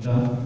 kita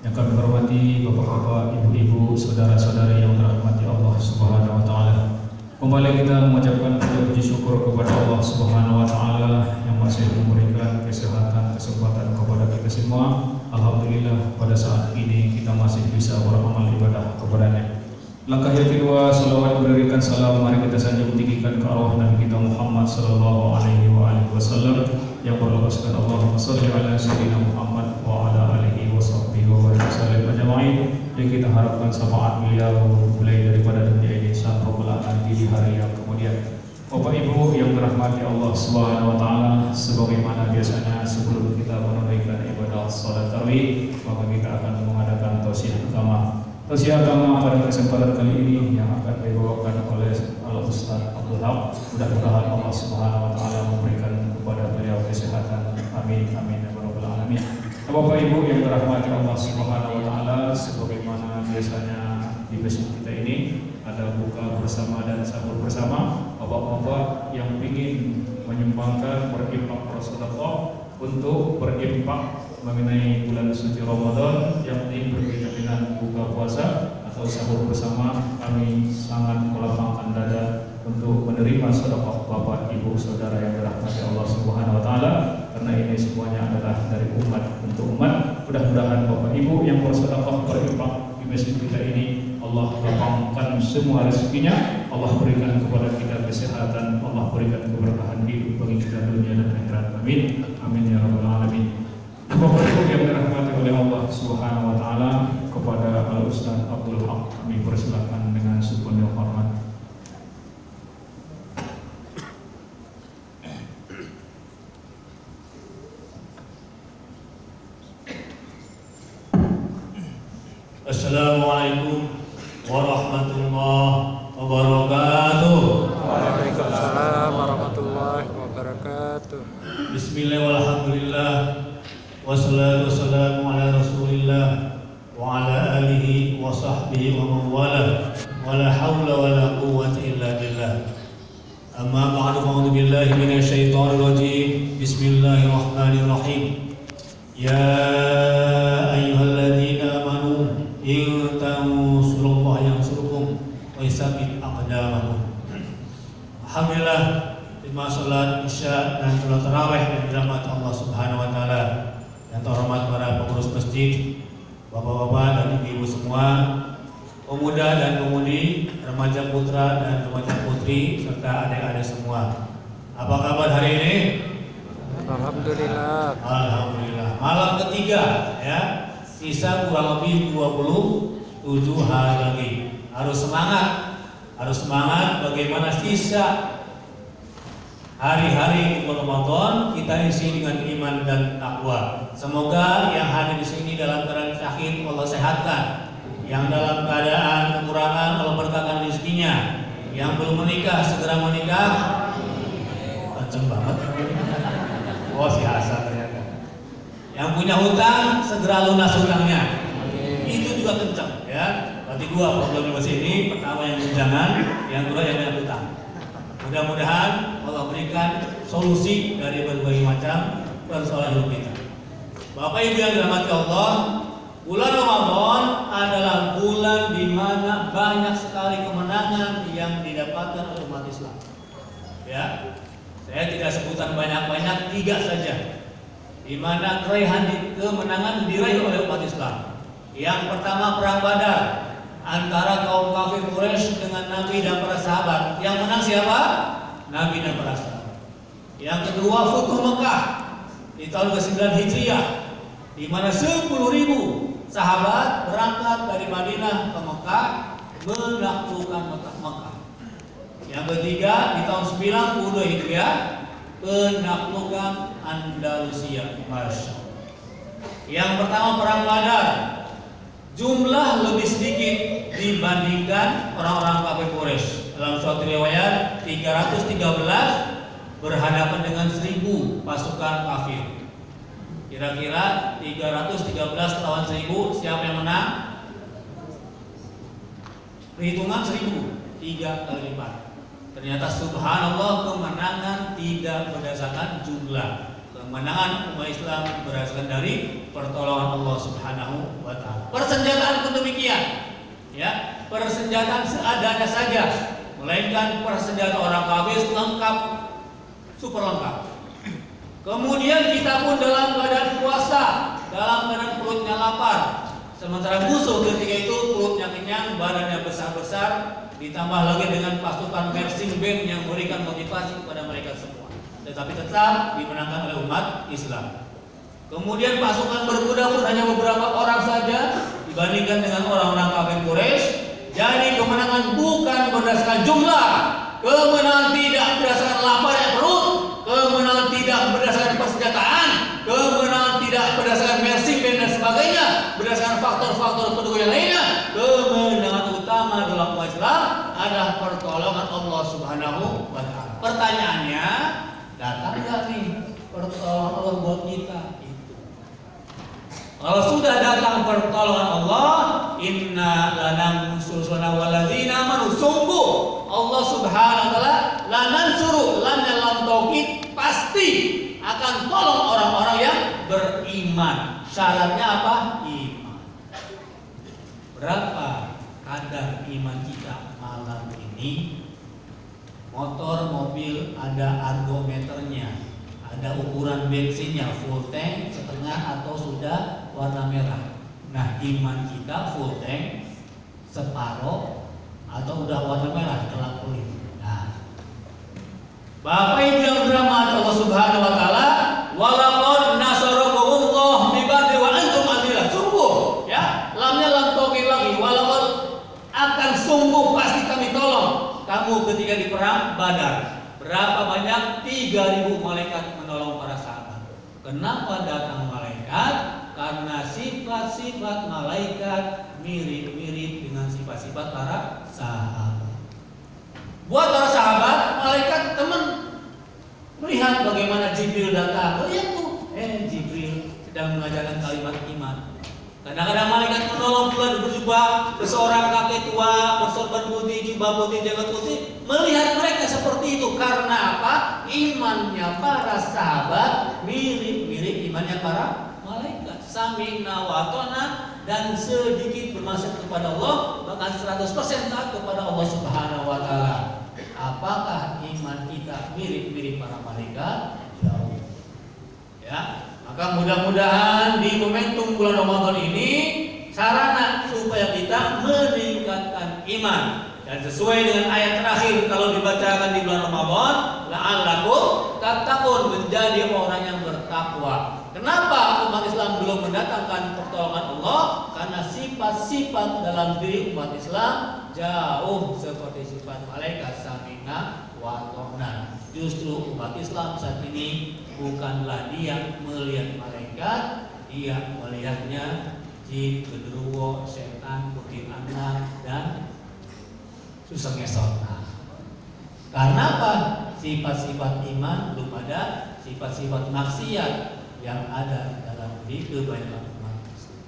yang kami hormati bapak-bapak, ibu-ibu, saudara-saudari yang dirahmati Allah Subhanahu wa taala. Kembali kita mengucapkan puji syukur kepada Allah Subhanahu wa taala yang masih memberikan kesehatan, kesempatan kepada kita semua. Alhamdulillah pada saat ini kita masih bisa beramal ibadah kepadanya. Langkah yang kedua, salawat berikan salam mari kita sanjung tinggikan ke arwah Nabi kita Muhammad sallallahu alaihi wasallam yang berlapaskan Allahumma shalli ala sayyidina Muhammad wa ala alihi wa sahbihi wa sallam ajma'in. Yang kita harapkan syafaat beliau mulai daripada dunia ini sampai kelak nanti di hari yang kemudian. Bapak Ibu yang dirahmati Allah Subhanahu wa taala, sebagaimana biasanya sebelum kita menunaikan ibadah salat tarawih, maka kita akan mengadakan tausiah agama. Tausiah agama pada kesempatan kali ini yang akan dibawakan oleh Al-Ustaz Abdul Haq. Mudah-mudahan Allah Subhanahu wa taala memberikan kepada beliau kesehatan. Amin amin ya rabbal alamin. Bapak Ibu yang dirahmati Allah Subhanahu wa taala, sebagaimana biasanya di masjid kita ini ada buka bersama dan sahur bersama. Bapak-bapak yang ingin menyumbangkan berinfak bersedekah untuk berinfak mengenai bulan suci Ramadan, yakni berkaitan dengan buka puasa atau sahur bersama, kami sangat melapangkan dada untuk menerima sedekah Bapak Ibu Saudara yang dirahmati Allah Subhanahu wa taala, karena ini semuanya adalah dari umat untuk umat. Mudah-mudahan Bapak Ibu yang bersedekah berinfak di masjid kita ini, Allah lapangkan semua rezekinya, Allah berikan kepada kita kesehatan, Allah berikan keberkahan hidup bagi kita dunia dan akhirat. Amin amin ya rabbal alamin. Bapak Ibu yang dirahmati oleh Allah Subhanahu wa taala, kepada Al-Ustaz Abdul Haq kami persilakan dengan sepenuh hormat. Assalamualaikum warahmatullahi wabarakatuh. Waalaikumsalam warahmatullahi wabarakatuh. Bismillah walhamdulillah wassalatu wassalamu ala rasulillah wa ala alihi wa sahbihi wa mawala wa la hawla wa la quwwata illa billah. Amma ba'du, fa'udhu billahi minasyaitonir rajim. Bismillahirrahmanirrahim. Ya ayyuhalladzina amanu in tansurullaha yansurkum wa yusabbit aqdamakum. Alhamdulillah, terima salat Isya dan salat tarawih yang dirahmati Allah Subhanahu wa taala. Yang terhormat para pengurus masjid, bapak-bapak dan ibu-ibu semua, pemuda dan pemudi, remaja putra dan remaja putri, serta adik-adik semua. Apa kabar hari ini? Alhamdulillah. Alhamdulillah. Malam ketiga ya. Sisa kurang lebih 27 hari lagi. Harus semangat. Harus semangat bagaimana sisa hari-hari Ramadan kita isi dengan iman dan takwa. Semoga yang hadir di sini dalam keadaan sakit Allah sehatkan, yang dalam keadaan kekurangan Allah berkahkan rezekinya, yang belum menikah segera menikah. Kenceng banget. Oh si Hasan ternyata. Yang punya hutang segera lunas hutangnya. Itu juga kenceng ya. Berarti dua problem di sini. Pertama yang tunjangan, yang kedua yang banyak hutang. Mudah-mudahan Allah berikan solusi dari berbagai macam persoalan hidup kita. Bapak Ibu yang dirahmati Allah, bulan Ramadan adalah bulan di mana banyak sekali kemenangan yang didapatkan oleh umat Islam. Ya, saya tidak sebutkan banyak-banyak, 3 saja. Di mana kemenangan diraih oleh umat Islam. Yang pertama perang Badar antara kaum kafir Quraisy dengan Nabi dan para sahabat. Yang menang siapa? Nabi dan para sahabat. Yang kedua Futuh Mekah di tahun ke-9 Hijriah, di mana 10.000 sahabat berangkat dari Madinah ke Mekah menaklukkan Mekah. Yang ketiga di tahun 92 Hijriah, penaklukan Andalusia. Masya Allah. Yang pertama perang Badar, jumlah lebih sedikit dibandingkan orang-orang kafir Quraisy. Dalam suatu riwayat 313 berhadapan dengan 1.000 pasukan kafir. Kira-kira 313 lawan 1.000, siapa yang menang? Perhitungan 1.000, 3 kali lipat. Ternyata subhanallah, kemenangan tidak berdasarkan jumlah. Kemenangan umat Islam berdasarkan dari pertolongan Allah Subhanahu persenjataan pun demikian. Ya, persenjataan seadanya saja, melainkan persenjataan orang kafir lengkap, super lengkap. Kemudian kita pun dalam keadaan puasa, dalam keadaan perutnya lapar. Sementara musuh ketika itu perutnya kenyang, badannya besar-besar, ditambah lagi dengan pasukan marching band yang memberikan motivasi kepada mereka semua. Tetapi tetap dimenangkan oleh umat Islam. Kemudian pasukan berkuda pun hanya beberapa orang saja dibandingkan dengan orang-orang kafir Quraisy. Jadi kemenangan bukan berdasarkan jumlah, kemenangan tidak berdasarkan laparnya perut, kemenangan tidak berdasarkan persenjataan, kemenangan tidak berdasarkan marching band dan sebagainya, berdasarkan faktor-faktor pendukung yang lainnya. Kemenangan utama dalam umat Islam adalah pertolongan Allah Subhanahu wa Ta'ala. Pertanyaannya, datang nggak nih pertolongan Allah buat kita? Kalau sudah datang pertolongan Allah, inna lanansuru waladzina amanu, sungguh Allah Subhanahu wa Ta'ala lanansuru, lamnya lam taukid, pasti akan tolong orang-orang yang beriman. Syaratnya apa? Iman. Berapa kadar iman kita malam ini? Motor, mobil ada argometernya, ada ukuran bensinnya, full tank, setengah atau sudah warna merah. Nah, iman kita full tank, separoh atau udah warna merah, gelap kulit. Nah, Bapak Ibu yang dirahmati Allah Subhanahu wa Ta'ala, walaqad nasarakumullah bi badri wa antum adillah. Sungguh, ya, lamnya lam taukid lagi, walaqad, akan sungguh pasti kami tolong kamu ketika di perang Badar. Berapa banyak? 3.000 malaikat menolong para sahabat. Kenapa datang malaikat? Karena sifat-sifat malaikat mirip-mirip dengan sifat-sifat para sahabat. Buat para sahabat, malaikat teman melihat bagaimana Jibril datang. Lihat tuh, Jibril sedang mengajarkan kalimat iman. Kadang-kadang malaikat menolong pula berjubah, seseorang kakek tua bersorban putih, jubah putih, jenggot putih, melihat mereka seperti itu. Karena apa? Imannya para sahabat mirip-mirip imannya para malaikat. Sami'na wa ata'na, dan sedikit bermaksud kepada Allah, bahkan 100% taat kepada Allah Subhanahu wa Ta'ala. Apakah iman kita mirip-mirip para malaikat? Jauh. Ya. Maka mudah-mudahan di momentum bulan Ramadan ini sarana supaya kita meningkatkan iman. Dan sesuai dengan ayat terakhir kalau dibacakan di bulan Ramadan, la'allakum tattaqun, menjadi orang yang bertakwa. Kenapa umat Islam belum mendatangkan pertolongan Allah? Karena sifat-sifat dalam diri umat Islam jauh seperti sifat malaikat, sami'na wa ata'na. Justru umat Islam saat ini bukanlah dia melihat malaikat, dia melihatnya jin, genderuwo, setan, kuntilanak, dan susah ngesot. Karena apa? Sifat-sifat iman belum ada, sifat-sifat maksiat yang ada dalam diri kebanyakan umat Islam.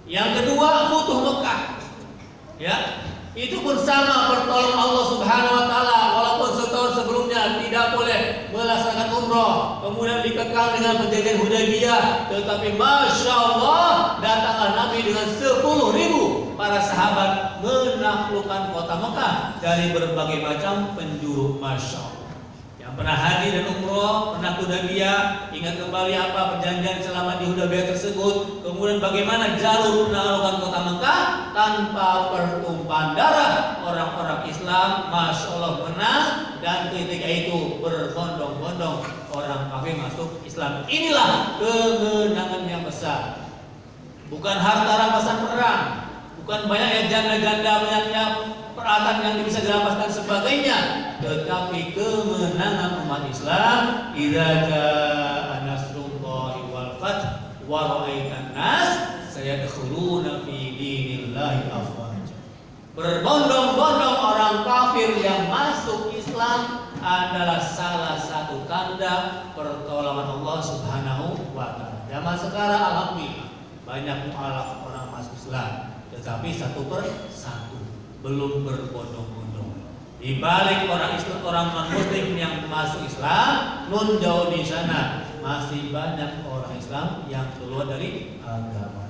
Yang kedua, Futuh Mekah. Ya, itu pun sama pertolongan Allah Subhanahu wa Ta'ala. Walaupun setahun sebelumnya tidak boleh melaksanakan umroh, kemudian dikekang dengan perjanjian Hudaybiyah, tetapi Masya Allah datanglah Nabi dengan 10.000 para sahabat menaklukkan kota Mekah dari berbagai macam penjuru. Masya Allah. Yang pernah haji dan umroh, pernah Hudaybiyah, ingat kembali apa perjanjian selama di Hudaybiyah tersebut. Kemudian bagaimana jalur menaklukkan kota Mekah tanpa pertumpahan darah. Orang-orang Islam Masya Allah menang, dan ketika itu berbondong-bondong orang kafir masuk Islam. Inilah kemenangan yang besar. Bukan harta rampasan perang, bukan banyaknya janda-janda, banyaknya peralatan yang bisa dirampaskan sebagainya, tetapi kemenangan umat Islam. Idza jaa nasrullahi wal fath wa ra'aitan nas sayadkhuluna fi dinillahi afwaja. Berbondong-bondong orang kafir yang masuk Islam adalah salah satu tanda pertolongan Allah Subhanahu wa Ta'ala. Zaman sekarang alhamdulillah banyak mualaf orang masuk Islam, tetapi satu per satu, belum berbondong-bondong. Di balik orang Islam, orang non-muslim yang masuk Islam, nun jauh di sana masih banyak orang Islam yang keluar dari agama.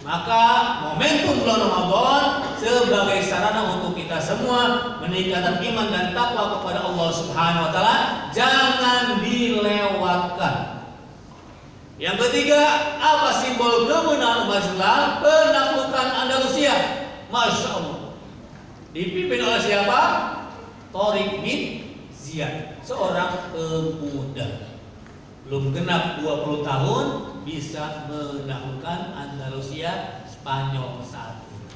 Maka momentum bulan Ramadan sebagai sarana untuk kita semua meningkatkan iman dan takwa kepada Allah Subhanahu wa taala jangan dilewatkan. Yang ketiga, apa simbol kemenangan umat Islam? Penaklukan Andalusia. Masya Allah. Dipimpin oleh siapa? Tariq bin Ziyad, seorang pemuda belum genap 20 tahun bisa menaklukkan Andalusia Spanyol saat itu.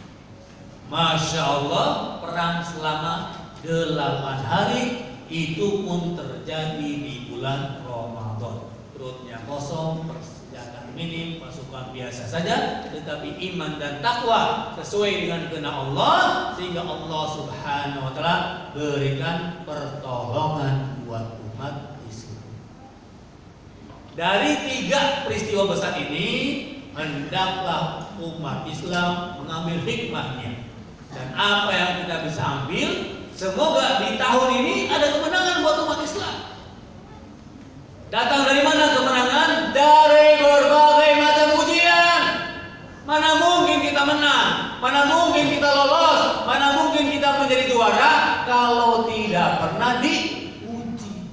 Masya Allah, perang selama 8 hari itu pun terjadi di bulan Ramadan. Perutnya kosong, persenjataan minim, pasukan biasa saja, tetapi iman dan takwa sesuai dengan kehendak Allah sehingga Allah Subhanahu wa taala berikan pertolongan buat umat Islam. Dari 3 peristiwa besar ini hendaklah umat Islam mengambil hikmahnya. Dan apa yang kita bisa ambil, semoga di tahun ini ada kemenangan buat umat Islam. Datang dari mana kemenangan? Dari berbagai macam ujian. Mana mungkin kita menang? Mana mungkin kita lolos? Mana mungkin kita menjadi juara kalau tidak pernah diuji?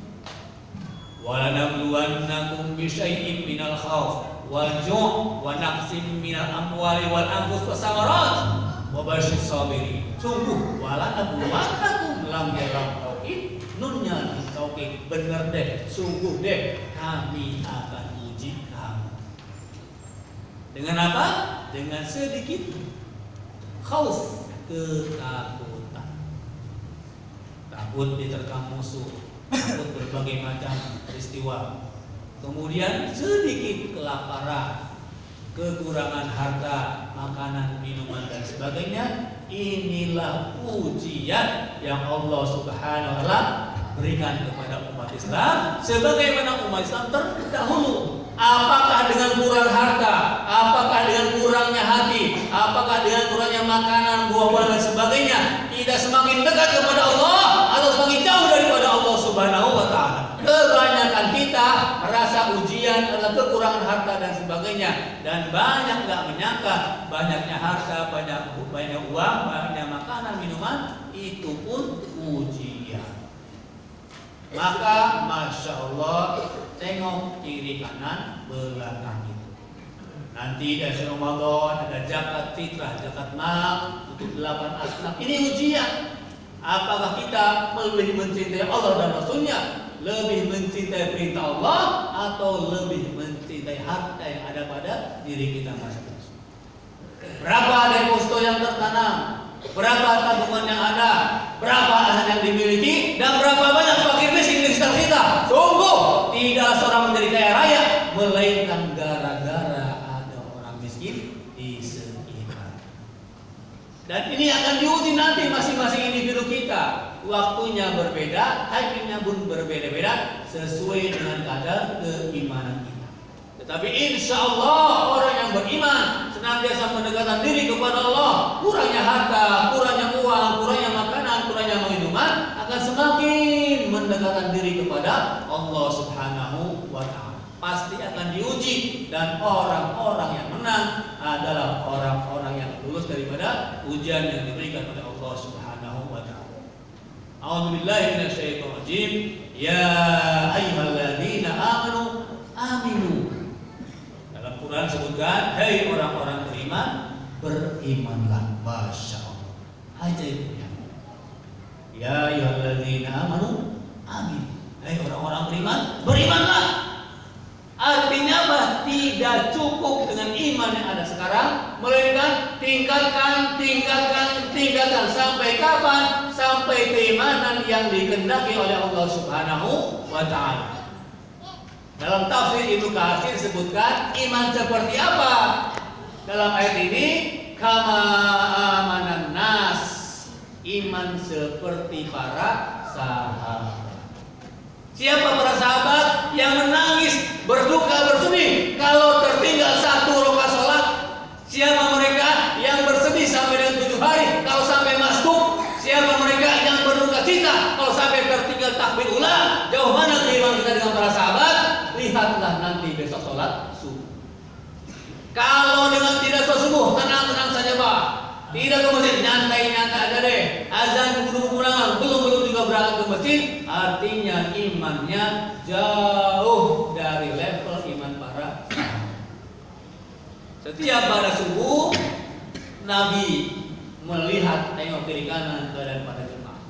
Walanabluwannakum bisyai'in minal khauf wal ju' wa naqsim minal amwali wal anfus wasamarat wa basyirus sabirin. Sungguh walanabluwannakum lam yalam tauhid nunnya di tauhid bener deh, sungguh deh kami akan uji kamu. Dengan apa? Dengan sedikit khauf, ketakutan. Takut diterkam musuh, takut berbagai macam peristiwa. Kemudian sedikit kelaparan, kekurangan harta, makanan, minuman dan sebagainya. Inilah ujian yang Allah Subhanahu wa taala berikan kepada umat Islam sebagaimana umat Islam terdahulu. Apakah dengan kurang harta, apakah dengan kurangnya hati, apakah dengan kurangnya makanan, buah-buahan dan sebagainya, tidak semakin dekat kepada Allah atau semakin jauh daripada Allah Subhanahu wa taala. Kebanyakan kita merasa ujian adalah kekurangan harta dan sebagainya, dan banyak nggak menyangka banyaknya harta, banyak uang, banyak makanan, minuman itu pun ujian. Maka Masya Allah, tengok kiri kanan belakang itu. Nanti dari Ramadan ada zakat fitrah, zakat mal untuk 8 asnaf. Ini ujian. Apakah kita lebih mencintai Allah dan Rasulnya, lebih mencintai perintah Allah, atau lebih mencintai harta yang ada pada diri kita masing-masing? Berapa deposito yang tertanam? Berapa tabungan yang ada? Berapa aset yang dimiliki? Dan berapa banyak fakir miskin di sekitar kita? Sungguh tidak seorang menjadi kaya raya melainkan gara-gara ada orang miskin di sekitar. Dan ini akan diuji nanti masing-masing individu kita. Waktunya berbeda, timingnya pun berbeda-beda sesuai dengan kadar keimanan kita. Tetapi insya Allah orang yang beriman senantiasa mendekatkan diri kepada Allah. Kurangnya harta, kurangnya uang, kurangnya makanan, kurangnya minuman akan semakin mendekatkan diri kepada Allah Subhanahu wa taala. Pasti akan diuji, dan orang-orang yang menang adalah orang-orang yang lulus daripada ujian yang diberikan oleh Allah Subhanahu wa taala. A'udzubillahi minasyaitonir rajim. Ya ayyuhalladzina amanu aminu. Dalam Quran sebutkan, hai orang-orang beriman, berimanlah. Masya Allah, ajaib ya. Ya ayyuhalladzina amanu amin. Hai orang-orang beriman, berimanlah. Artinya apa? Tidak cukup dengan iman yang ada sekarang, melainkan tingkatkan. Sampai kapan? Sampai keimanan yang dikehendaki oleh Allah Subhanahu wa taala. Dalam tafsir Ibnu Katsir disebutkan iman seperti apa? Dalam ayat ini, kama amanan nas, iman seperti para sahabat. Siapa para sahabat yang menangis, berduka, bersedih kalau tertinggal 1 rakaat salat? Siapa mereka yang bersedih sampai dengan 7 hari kalau sampai masuk? Siapa mereka yang berduka cita kalau sampai tertinggal takbir ula? Jauh mana keimanan kita dengan para sahabat? Lihatlah nanti besok salat subuh. Kalau dengan tidak salat subuh Tidak ke masjid, nyantai-nyantai aja deh. Azan kurang, belum juga berangkat ke masjid. Artinya imannya jauh dari level iman para sahabat. Setiap pada subuh, Nabi melihat tengok kiri kanan keadaan para jemaah.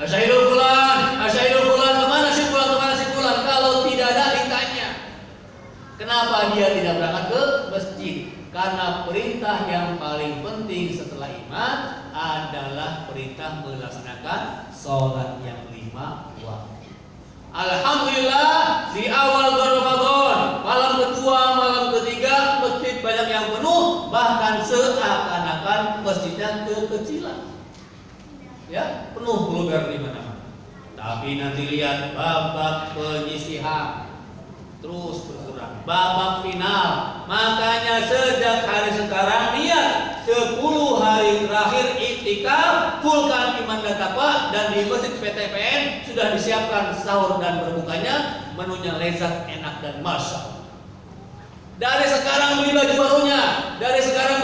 Asyhadu fulan, kemana si fulan? Kalau tidak ada ditanya. Kenapa dia tidak berangkat ke masjid? Karena perintah yang paling penting setelah iman adalah perintah melaksanakan sholat yang 5 waktu. Alhamdulillah di awal bulan Ramadan, malam kedua, malam ketiga, masjid banyak yang penuh, bahkan seakan-akan masjidnya kekecilan. Ya, penuh bulugar di mana-mana. Tapi nanti lihat babak penyisihan terus berkurang. Babak final. Makanya sejak hari sekarang niat 10 hari terakhir iktikaf, fullkan iman dan takwa, dan di masjid PTPN sudah disiapkan sahur dan berbukanya, menunya lezat, enak dan masya Allah. Dari sekarang beli baju barunya, dari sekarang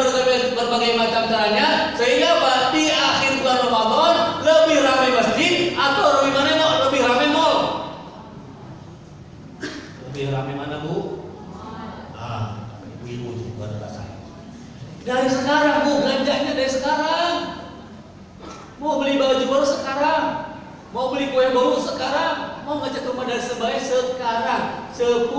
berbagai macam caranya, sehingga di akhir bulan Ramadan lebih ramai masjid atau lebih ramai mall. Lebih ramai mana Bu? Ibu-ibu bukan saya. Dari sekarang Bu, belanjanya dari sekarang. Mau beli baju baru sekarang, mau beli kue baru sekarang, mau ngecat rumah dari sebaya sekarang. 10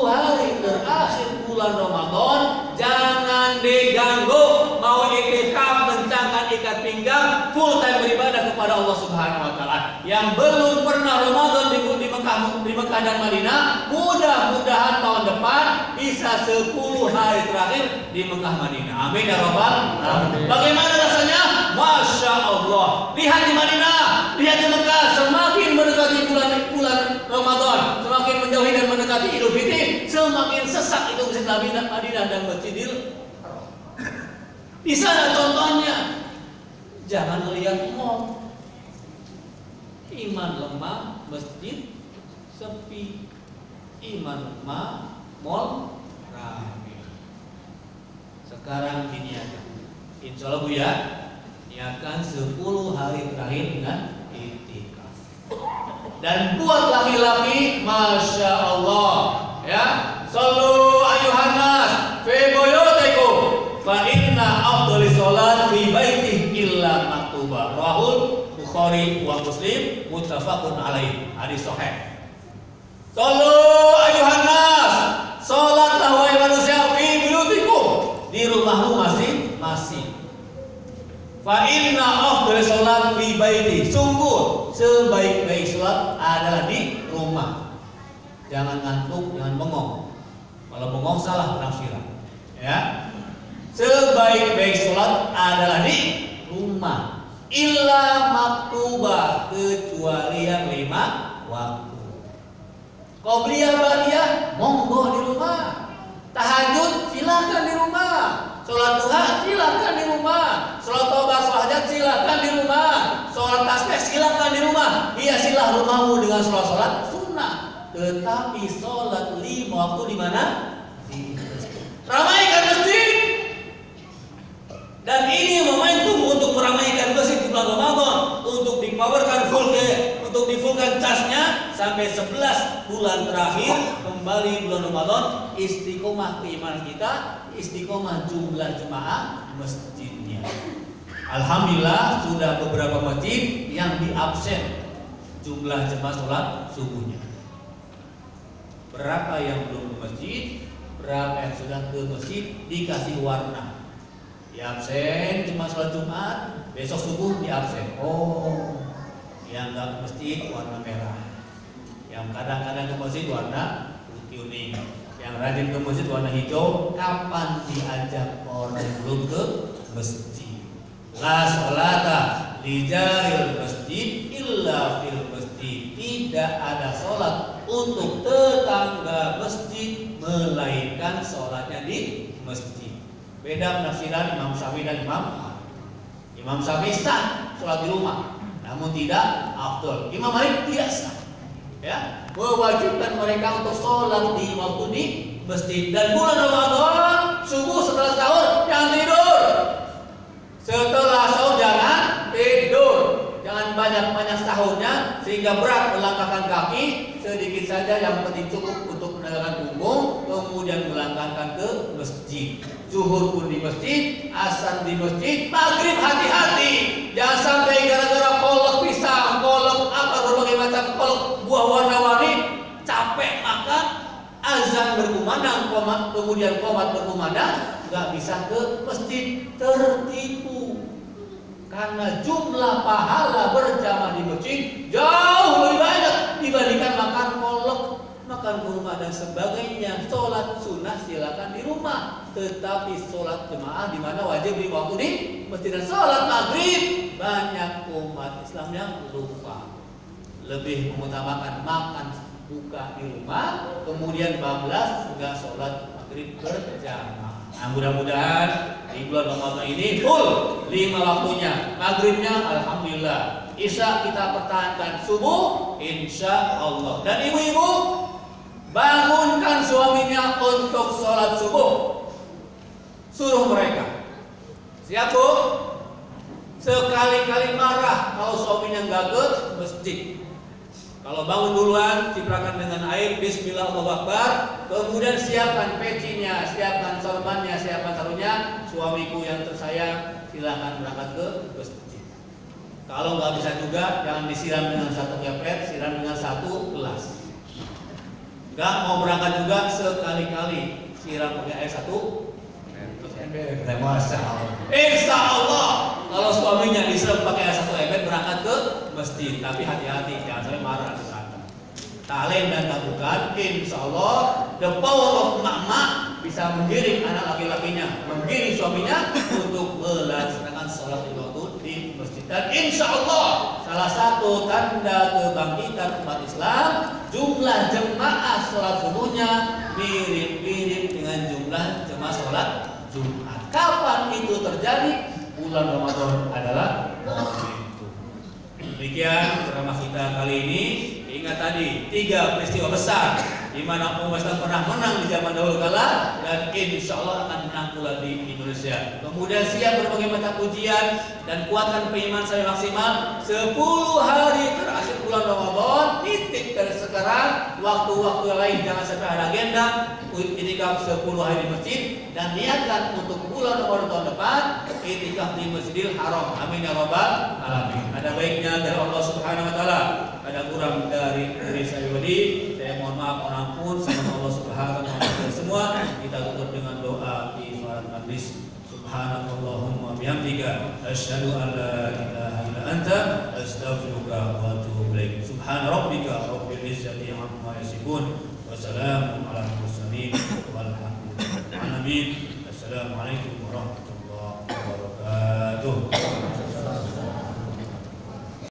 hari terakhir bulan Ramadan jangan diganggu. Mau iktikaf, mencangkan ikat pinggang, full time beribadah kepada Allah Subhanahu wa taala. Yang belum pernah Ramadan di Mekah dan Madinah, mudah-mudahan tahun depan bisa 10 hari terakhir di Mekah Madinah. Amin ya rabbal alamin. Bagaimana rasanya? Masya Allah. Lihat di Madinah, lihat di Mekah, semakin mendekati bulan Ramadan, semakin menjauhi dan mendekati Idul Fitri, semakin sesak itu masjid Madinah dan Masjidil Haram. Di sana contohnya, jangan melihat mall. Iman lemah, masjid sepi. Iman lemah, mall ramai. Sekarang diniatkan, insya Allah Bu ya, niatkan 10 hari terakhir dengan iktikaf. Dan buat laki-laki, masya Allah, ya, sallu ayuhan nas fi buyutikum fa inna afdhalis salat fi baiti illa maktuba. Rahul Bukhari wa Muslim, muttafaqun alaih, hadis sahih. Sallu ayuhan nas, salatlah wahai manusia fi buyutikum, di rumahmu masing-masing. Fa inna afdhalis salat fi baiti, sungguh sebaik-baik salat adalah di rumah. Jangan ngantuk, jangan bengong. Kalau bengong salah penafsiran. Ya. Sebaik-baik salat adalah di rumah. Illa maktuba, kecuali yang 5 waktu. Qobliyah ba'diyah monggo di rumah. Tahajud silakan di rumah. Sholat duha silakan di rumah. Sholat tobat, sholat hajat silakan di rumah. Sholat tasbih silakan di rumah. Hiasilah rumahmu dengan sholat sunnah. Tetapi sholat 5 waktu di mana? Di masjid. Ramaikan masjid. Dan ini momentum untuk meramaikan masjid di bulan Ramadan, untuk dipowerkan untuk difulkan casnya sampai 11 bulan terakhir kembali bulan Ramadan, istiqomah keimanan kita, istiqomah jumlah jemaah masjidnya. Alhamdulillah sudah beberapa masjid yang diabsen jumlah jemaah sholat subuhnya. Berapa yang belum ke masjid, berapa yang sudah ke masjid, dikasih warna. Di absen cuma sholat Jumat, besok subuh di absen. Oh, yang nggak ke masjid warna merah, yang kadang-kadang ke masjid warna putih kuning, yang rajin ke masjid warna hijau. Kapan diajak orang yang belum ke masjid? La sholata li jaril masjid illa fil masjid. Tidak ada sholat untuk tetangga masjid melainkan sholatnya di masjid. Beda penafsiran Imam Syafi'i dan Imam Syafi'i sah sholat di rumah, namun tidak afdol. Imam Malik tidak sah, ya, mewajibkan mereka untuk sholat di waktu di masjid. Dan bulan Ramadan subuh setelah sahur jangan tidur. Setelah tahunnya sehingga berat melangkahkan kaki, sedikit saja yang penting cukup untuk menegakkan punggung, kemudian melangkahkan ke masjid. Zuhur pun di masjid, asar di masjid, maghrib hati-hati, jangan sampai gara-gara kolak pisang, kolak apa berbagai macam kolak buah warna-warni capek makan, azan berkumandang, kemudian qomat berkumandang, nggak bisa ke masjid, tertipu. Karena jumlah pahala berjamaah di masjid jauh lebih banyak dibandingkan makan kolak, makan kurma dan sebagainya. Sholat sunnah silakan di rumah, tetapi sholat jemaah di mana wajib di waktu di masjid. Dan sholat maghrib banyak umat Islam yang lupa, lebih mengutamakan makan buka di rumah, kemudian bablas juga sholat maghrib berjamaah. Nah, mudah-mudahan di bulan Ramadan ini full 5 waktunya. Maghribnya alhamdulillah, isya kita pertahankan, subuh insya Allah. Dan ibu-ibu bangunkan suaminya untuk sholat subuh, suruh mereka. Siap bu? Sekali-kali marah kalau suaminya nggak ke masjid. Kalau bangun duluan, ciprakan dengan air, bismillah, Allahu Akbar, kemudian siapkan pecinya, siapkan sorbannya, siapkan sarungnya. Suamiku yang tersayang, silakan berangkat ke masjid. Kalau nggak bisa juga, jangan disiram dengan satu kepet, siram dengan satu gelas. Nggak mau berangkat juga, sekali-kali siram pakai air satu ember. Insya Allah, kalau suaminya disiram pakai air satu ember, berangkat ke masjid. Tapi hati-hati, jangan sampai marah di sana. Talent dan lakukan, insya Allah the power of mama bisa menggiring anak laki-lakinya, menggiring suaminya untuk melaksanakan sholat di waktu di masjid. Dan insya Allah salah satu tanda kebangkitan umat Islam, jumlah jemaah sholat subuhnya mirip-mirip dengan jumlah jemaah sholat Jumat. Kapan itu terjadi? Bulan Ramadan adalah momentum. Demikian ceramah kita kali ini. Ingat tadi 3 peristiwa besar di mana umat Islam pernah menang di zaman dahulu kala dan insya Allah akan menang pula di Indonesia. Kemudian siap berbagai macam ujian dan kuatkan keimanan saya maksimal. 10 hari terakhir bulan Ramadan, titik dari sekarang, waktu-waktu lain jangan sampai ada agenda. Itikaf 10 hari di masjid dan niatkan untuk bulan Ramadan tahun depan itikaf di Masjidil Haram. Amin ya rabbal alamin. Ada baiknya dari Allah Subhanahu wa taala, ada kurang dari diri saya pribadi. Saya mohon maaf, mohon ampun sama Allah Subhanahu wa taala semua. Kita tutup dengan doa di salat majlis. Subhanallahumma bihamdika asyhadu an la ilaha illa anta astaghfiruka wa atubu ilaik. Subhana rabbika rabbil izzati amma yasifun. Wassalamu ala mursalin walhamdulillahi alamin. Assalamualaikum warahmatullahi wabarakatuh.